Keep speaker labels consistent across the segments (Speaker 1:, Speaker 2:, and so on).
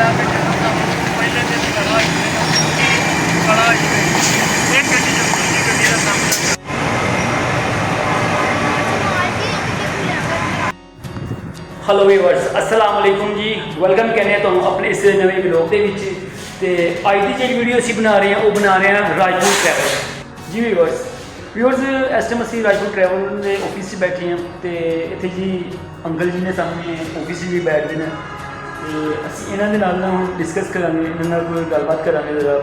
Speaker 1: ਪਹਿਲੇ ਦਿਨ ਕਲਾ ਇਹ ਗੱਡੀ ਜੋ ਦੂਜੀ ਗੱਡੀ ਦਾ ਸਾਹਮਣਾ।
Speaker 2: हेलो व्यूअर्स अस्सलाम वालेकुम जी, वेलकम कहने तुहानू अपने इस नवे व्लॉग के विच। ते अज की जी वीडियो असीं बना रहे हैं वो बना रहे हैं राजपूत ट्रैवल जी। व्यूअर्स इस टाइम असीं राजपूत ट्रैवल के ऑफिस से बैठे हैं तो इत्थे जी अंकल जी ने सामने ऑफिस भी बैठते हैं तो असीं इन्हां दे नाल हुण डिस्कस करांगे, इन्हां नाल कोई गलबात करांगे जरा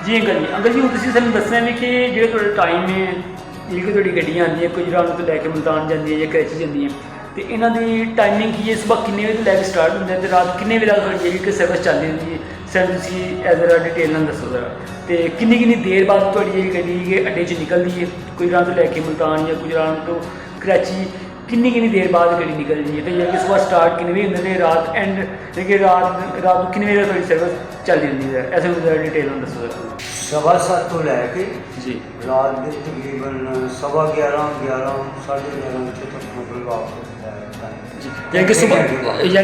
Speaker 2: जी। अंकल जी हुण तुसीं सानूं दसना है कि जिहड़ा तुहाडा टाइम है जिहड़ी तुहाडी गड्डियां आंदियां गुजरात तो लैके मुल्तान जांदियां जां कराची जांदियां तो इन्हां दी टाइमिंग की है, सुबह किन्ने बजे तो लैके स्टार्ट होंदा है तो रात किन्ने बजे तक जेह्ड़ी सर्विस चलदी होंदी है, सर तुसीं एज अ डिटेल नाल दस्सो जरा। तो किन्नी देर बाद तुहाडी जेह्ड़ी गड्डी अड्डे च निकलदी है गुजरात तो लैके मुल्तान या गुजरात तो कराची, किन्नी देर बाद गड्डी निकलदी है तो यानी कि सुबह स्टार्ट किन्ने बजे होंदे ने रात एंड यानी कि रात किन्ने बजे तुहाडी सर्विस चलदी होंदी है, ऐसे जरा डिटेल नाल दस्सो जरा।
Speaker 3: 7:15 तो लैके
Speaker 2: जी
Speaker 3: रात के तकरीबन 11:15 साढ़े 11 तक मतलब वापस
Speaker 2: यानी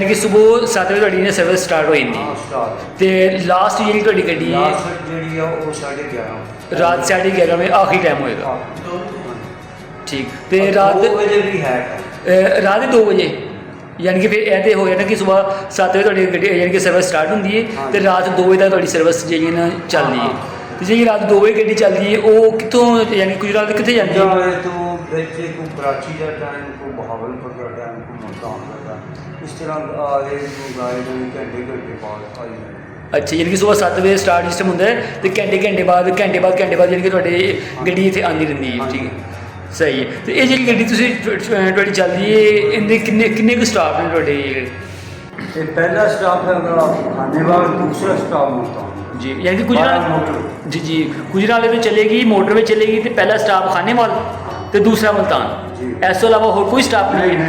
Speaker 2: कि सुबह 7 बजे तुहाडी सर्विस स्टार्ट हो जाती है
Speaker 3: स्टार्ट
Speaker 2: ते लास्ट जेह्ड़ी तुहाडी गड्डी है
Speaker 3: जी वो 11:30
Speaker 2: रात 11:30 बजे आखिरी टाइम होएगा। ठीक तो रात
Speaker 3: 2 बजे भी है
Speaker 2: रात 2 बजे यानी कि फिर यह तो हो गया ना कि सुबह 7 बजे तुहाडी गड्डी यानी कि सर्विस स्टार्ट होंदी है तो रात 2 बजे तक तुहाडी सर्विस जेह्ड़ी ना चलदी है। तो जी रात 2 बजे गड्डी चलदी है वो कित्थों यानी गुजरात कित्थे जांदी है?
Speaker 3: तो बच्चे को कराची का टाइम को बहावलपुर का टाइम को मुल्तान का टाइम इस तरह आए घंटे बाद आई जाए।
Speaker 2: अच्छा यानी कि सुबह 7 बजे स्टार्ट सिस्टम होंदा है तो घंटे बाद यानी कि तुहाडे गड्डी इत्थे आंदी रहिंदी है। ठीक है सही है। तो ये जी गड्डी तुसीं तुहाडी चलदी है इनदे किन्ने कुछ स्टाफ ने तुहाडे?
Speaker 3: ये पहला स्टाफ है खानेवाल, दूसरा स्टाफ मुल्तान
Speaker 2: जी यानी कि गुजरात जी गुजरात में चलेगी मोटर में चलेगी तो पहला स्टाफ खानेवाल तो दूसरा मुल्तान, इस अलावा और कोई स्टाफ नहीं है?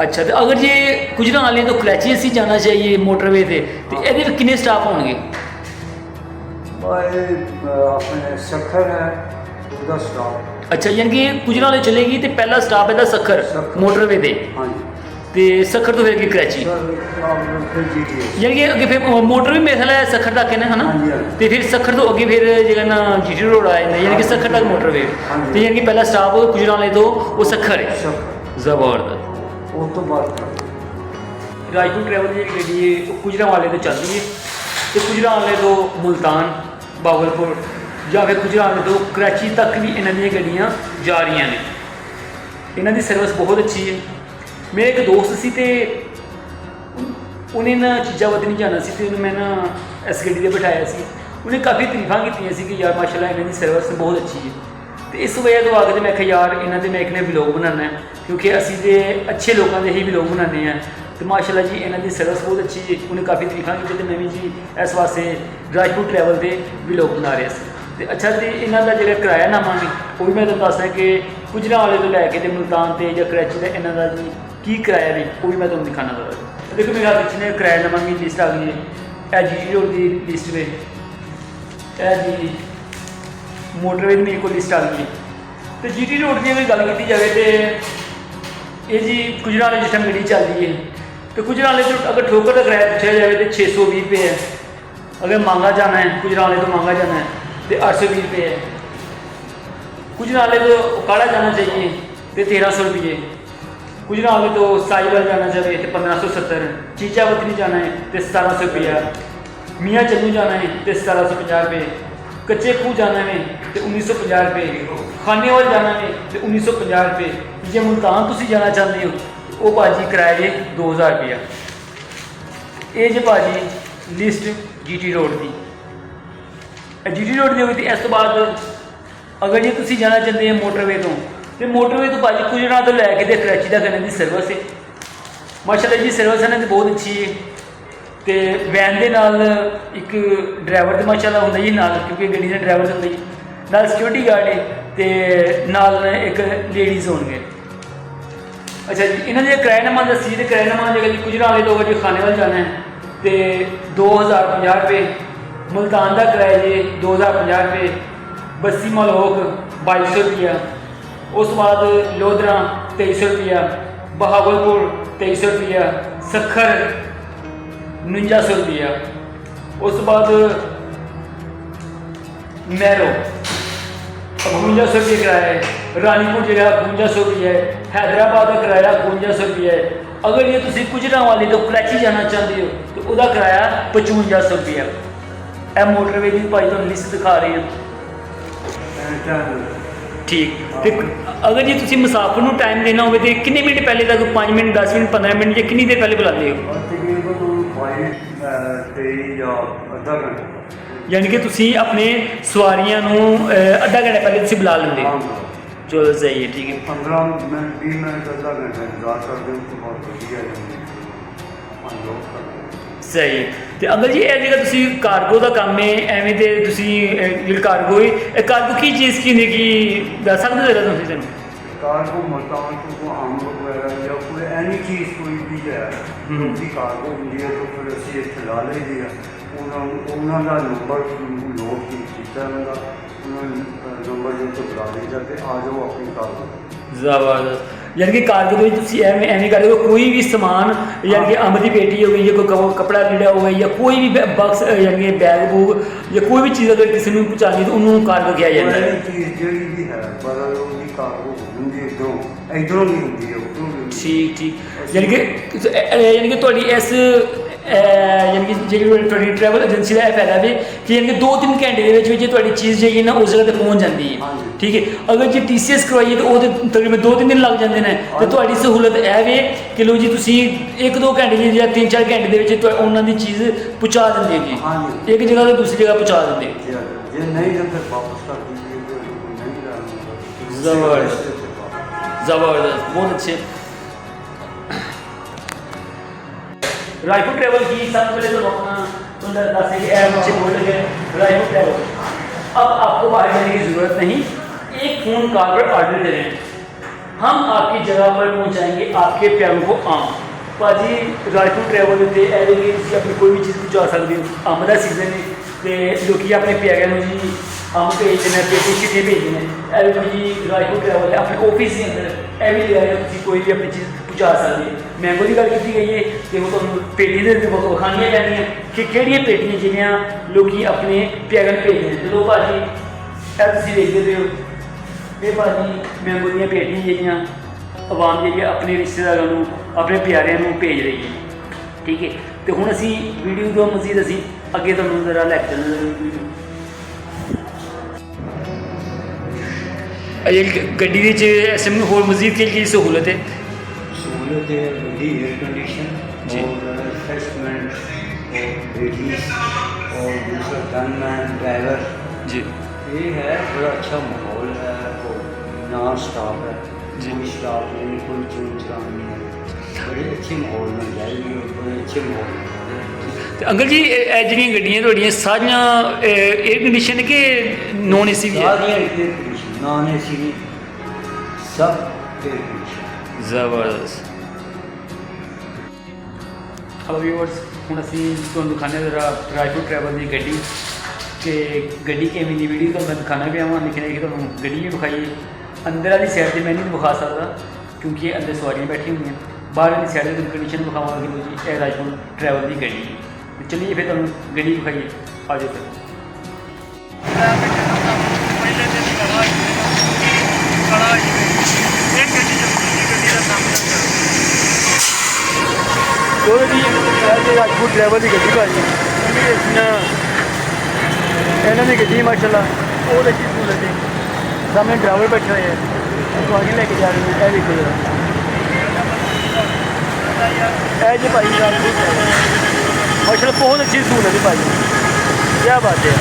Speaker 2: अच्छा तो अगर ये गुजरात वाले तो कराची असी जाना चाहिए मोटरवे से तो ये कितने स्टाफ होंगे?
Speaker 3: अपने सखर है उसका स्टाफ।
Speaker 2: अच्छा यानी कि गुजरात वाले चलेगी तो पहला स्टाफ है सखर मोटरवे से
Speaker 3: हाँ
Speaker 2: तो सखर तो फिर अगे कराची यानी कि अगे फिर मोटर भी मेरे ख्याल सखर तक है ना तो फिर सखर तो अगे फिर जो ना GT रोड आ जाता यानी कि सखर तक मोटरवे तो यानी कि पहला स्टाफ गुजरात वाले तो वो सखर है। जबरदस्त।
Speaker 3: वो तो बात
Speaker 2: राजपूत ट्रैवल की गड्डी है वो गुजरात वाले तो चलती है तो गुजरात वाले तो मुल्तान बावलपुर या फिर गुजरात वाले तो कराची तक भी इन्हों दी गड्डियाँ जा रही हैं। इन्हों की सर्विस बहुत अच्छी है। मेरे एक दोस्त सी ते उन्हें ना चीज़ा वत नहीं जाना सी तो मैं ना इस गड्डी दे बिठाया सी, उन्हें काफ़ी तरीफा कीतियां कि यार माशाल्लाह इन्हों की सर्विस बहुत अच्छी है। तो इस वजह तो आके मैं आख्या यार इन्हों के मैं एक ने व्लॉग बनाना है क्योंकि असी तो अच्छे लोगों के ही व्लॉग बनाने हैं तो माशाल्लाह जी इन्हों की सर्विस बहुत अच्छी है। उन्हें काफ़ी तरीफा की तो मैं भी जी इस वास्ते राजपूत ट्रैवल के व्लॉग बना रहा सी। तो अच्छा तो इन्हों का जो किरायानामा है वो भी मैं तुहानूं दसदा कि गुजरात वाले तो लैके मुल्तान से या कराची का इन्हों का जी की किराया नहीं वो भी मैं तुहानूं दिखाना चाहता। देखो मेरे हाथ पिछले किरायानामा की लिस्ट आ गई है GT रोड की लिस्ट में जी मोटरवे की मेरे को लिस्ट आ गई है। तो GT रोड की अगर गल की जाए तो ये जी गुजरात वाले जिस टाइम गड्डी चलती है तो गुजरात वाले तो अगर ठोकर का किराया पूछा जाए तो 620 रुपये है। अगर मांगा जाना है गुजरात वाले तो मांगा जाना है तो 820 रुपये है। गुजरात वाले तो उकाड़ा जाना चाहिए तो 1300 रुपये। गुजरात वाले तो साहिवाल जाना चाहिए तो 1570। चीचावतनी जाना है तो 1700 रुपया। मियाँ चन्नू जाना है तो 1750 रुपये। कच्चे खूह जाना है तो 1950 रुपये। खानेवाल जाना है तो 1950 रुपये। जे मुल्तान तुसी जाना चाहते हो वो भाजी किराया जे 2000 रुपया। ये जे भाजी लिस्ट GT रोड की GT रोड की होगी। तो इस तो बाद अगर जे तुसी जाना चाहते हैं मोटरवे तो मोटरवे तो भाजी गुजरात तो लैके कराची तक इन्हों की सर्विस है। माशाल्लाह जी सर्विस इन्हों की बहुत अच्छी है। तो वैन के नाल एक ड्राइवर तो माशाल्लाह होंदा ही नाल क्योंकि गड्डी का ड्राइवर होंदा ही नाल सिक्योरिटी गार्ड है तो नाल एक लेडीज़ होंगे। अच्छा जी इन्होंने जो किरायानामा दसी तो किरायानामा जगह गुजरात वाले तो अगर खानेवाल जाना है तो 2050 रुपये। मुल्तान का किराया जी 2050 रुपये। बस्सी मलोक 2200 रुपया। उस बाद लोधरा 2300 रुपया। बहावलपुर 2300 रुपया। सखर 4900 रुपया। उस तो बाद मैरो 5200 रुपये किराया है, रानीपुर जिला 5200 रुपया है, हैदराबाद का किराया 5200 रुपया है। अगर ये तुम गुजरांवाली तो कराची जाना चाहते हो तो उसका किराया 5500 रुपया। यह मोटरवे की भाई तुम लिस्ट दिखा रहे हैं। ठीक, तो अगर जी तुम मुसाफिर को टाइम देना हो तो कितने मिनट पहले तक, 5 मिनट 10 मिनट 15 मिनट या कितनी देर पहले बुलाते हो? यानी कि तुम अपने सवारियों अद्धा घंटा पहले तुम बुला लेंगे हो? चलो सही है, ठीक है।
Speaker 3: 15 मिनट 20 मिनट अद्धा घंटा इंतजार कर दो तो बहुत बढ़िया है।
Speaker 2: सही। तो अंकल जी यह जगह तुम कार्गो का काम है एवं तो कार्गो है, कार्गो की चीज़ की होंगी कि दस सकते हो जरा तुम?
Speaker 3: कार्गो मुल्तान को आम वगैरह या कोई एनी चीज़ कोई भी है उनकी कार्गो होंगी है तो फिर असी इतने ला ली है। उन्होंने नंबर नोट किया नंबर जो तो बुला लीजिए कि आ जाओ अपनी कार्गो।
Speaker 2: जबरदस्त। यानी कि कार्गो में एवं कर कोई भी समान यानी कि अंब की पेटी हो गई या कोई कपड़ा लीड़ा हो गया या कोई भी बक्स यानी कि बैग बूग या कोई भी चीज़ अगर किसी को पहुँचानी तो उन्होंने कार्गो किया जाता है।
Speaker 3: चीज़ जी भी है पर कार्गो होंगी इधरों भी होंगी है।
Speaker 2: ठीक ठीक। यानी कि थोड़ी इस यानी कि जी ट्रैवल एजेंसी का फायदा भी कि यानी कि 2-3 घंटे के चीज़ जी ना उस जगह तक पहुँच जाती है। ठीक है, अगर जी TCS करवाइए तो वो तकरीबन 2-3 दिन लग जाते हैं। तो थोड़ी सहूलत यह वे कि लो जी तुम 1-2 घंटे या 3-4 घंटे के उन्होंने चीज़ पहुँचा देंगे जी, एक जगह तो दूसरी जगह पहुँचा देंगे। ज़बरदस्त ज़बरदस्त, बहुत अच्छे। रायपुर ट्रैवल की सबसे पहले तो अपना नीचे बोल लगे रायपुर ट्रैवल। अब आपको बाहर जाने की ज़रूरत नहीं, एक फ़ोन कॉल पर ऑर्डर करें, हम आपकी जगह पर पहुंचाएंगे आपके प्यारों को आम। भाजी रायपुर ट्रैवल होते अपनी कोई भी चीज़ पहुँचा सकते हो। अंब का सीजन है तो लोग अपने प्यारों जी अंब भेजने पेटी शिटे भेजने जी रायपुर ट्रैवल है अपने ऑफिस के अंदर यह भी ले आए कोई भी अपनी चीज़ पहुँचा सकते हैं। मैंगो की गल की गई है कि वो तुम पेटी विखानिया पैनिया कि केड़ियां पेटियां जिन्हें लोग अपने प्यारों भेजने। चलो भाजी यह देखते हो ये भाजी मैंगो दी पेटियां जिहड़ियां आवाम जी अपने रिश्तेदारों को अपने प्यारिਆਂ ਨੂੰ भेज रही है। ठीक है, तो हुण असी वीडियो तो मजीद असी अगे तुहानूं जरा लैके चलना गड्डी ऐसे में होर मजीद की सहूलत है?
Speaker 3: सहूलत है बड़ी एयर कंडीशन और रिफ्रेशमेंट और लेडीज और दूसरा गनमैन ड्राइवर
Speaker 2: जी।
Speaker 3: ये है बड़ा अच्छा माहौल है और नॉन स्टॉप है जी, कोई स्टॉप नहीं कोई चून चलान नहीं है, बड़े अच्छे माहौल में जाएगी और बड़े अच्छे माहौल में।
Speaker 2: तो अंकल जी जी गड्डियाँ थोड़ियाँ सारियाँ एयर कंडीशन के नॉन AC भी?
Speaker 3: सारियाँ एयर कंडीशन नॉन AC नहीं सब एयर कंडीशन।
Speaker 2: ज़बरदस्त। अब व्यूअर्स हुण असीं तुहानूं दिखाने जरा रायपुर ट्रैवल की गड्डी कि गड्डी किवें दी वीडियो तो मैं दिखाना भी आवां, लेकिन कि तुहानूं गड्डी भी विखाइए। अंदर वाली साइड से मैं नहीं दिखा सकता क्योंकि अंदर सवारियां बैठी हुई हैं, बाहर वाली साइड से कंडीशन दिखावा कि जी यह रायपुर ट्रैवल की गड्डी है। तो चलिए फिर तुहानूं गड्डी विखाइए, आ जाओ फिर।
Speaker 1: पहले दिन खड़ा एक गड्डी जब दूसरी गड्डी का सामना करो
Speaker 2: तो जी राजपूत ट्रैवल की गड्डी भाई इन्हों की गड्डी माशाल्लाह बहुत अच्छी सहूलत है। सामने ड्राइवर बैठे हुए हैं तो आगे लेके जा रहे हैं। यह देखो जरा जी भाई राजपूत माशाल्लाह बहुत अच्छी सहूलत है भाई, क्या बात है।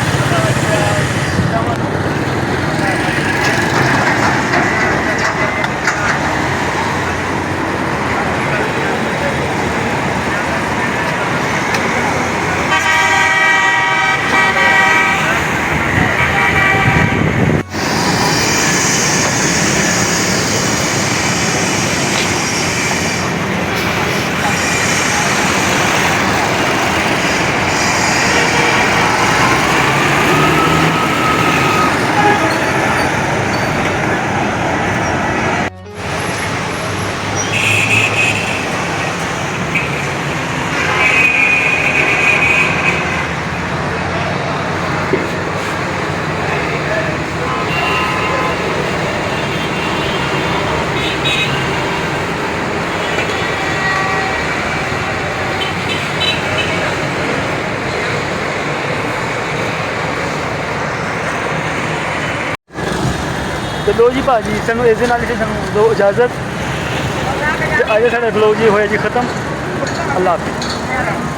Speaker 2: ਤੇ ਲੋ ਜੀ ਭਾਜੀ ਸਾਨੂੰ ਇਸ ਦੇ ਨਾਲ ਹੀ ਸਾਨੂੰ ਦਿਓ ਇਜਾਜ਼ਤ ਤੇ ਅੱਜ ਸਾਡਾ ਬਲੌਗ ਜੀ ਹੋਇਆ ਜੀ ਖਤਮ। ਅੱਲਾਹ ਹਾਫਿਜ਼।